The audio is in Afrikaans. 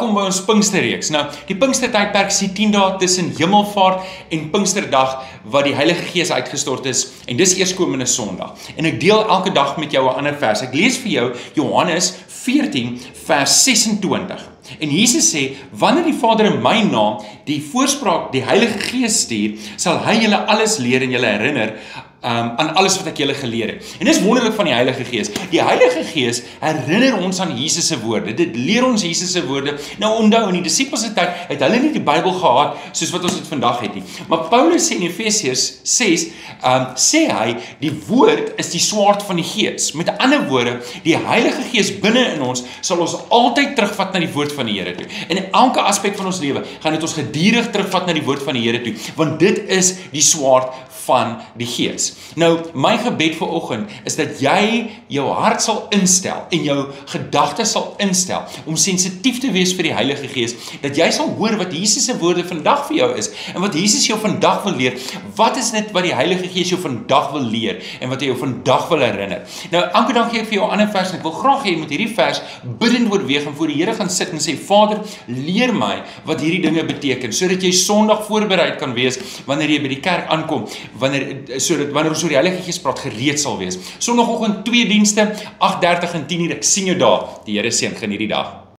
Welkom by ons Pinksterreeks. Nou, die Pinkstertydperk is die 10 dae tussen Hemelvaart en Pinksterdag wat die Heilige Gees uitgestort is en dis eerskomende Sondag. En ek deel elke dag met jou 'n ander vers. Ek lees vir jou Johannes 14 vers 26. En Jesus sê, wanneer die Vader in my naam die voorspraak, die Heilige Gees stuur, sal hy julle alles leer en julle herinner aan alles wat ek julle geleer het. En dis wonderlik van die Heilige Gees. Die Heilige Gees herinner ons aan Jesus se woorde. Dit leer ons Jesus se woorde. Nou onthou, in die disippels se tyd het hulle nie die Bybel gehad soos wat ons dit vandag het nie. Maar Paulus sê in Efesiërs 6, sê hy, die woord is die swaard van die Gees. Met ander woorde, die Heilige Gees binne in ons sal ons altyd terugvat na die woord van die Here toe. En in elke aspek van ons lewe gaan dit ons gedurig terugvat na die woord van die Here toe, want dit is die swaard van die Gees. Nou, my gebed vir oggend is dat jy jou hart sal instel en jou gedagtes sal instel om sensitief te wees vir die Heilige Gees, dat jy sal hoor wat Jesus se woorde vandag vir jou is en wat Jesus jou vandag wil leer. Wat is dit wat die Heilige Gees jou vandag wil leer en wat hy jou vandag wil herinner? Nou, elke dag gee ek vir jou 'n ander vers en ek wil graag hê jy moet hierdie vers bidend oorweeg en voor die Here gaan sit en sê, Vader, leer my wat hierdie dinge beteken, sodat jy Sondag voorbereid kan wees wanneer jy by die kerk aankom, wanneer ons oor die Heilige Gees praat, gereed sal wees. Sondagoggend 2 dienste, 8:30 en 10:00. Ek sien jou daar. Die Here seën, geniet die dag.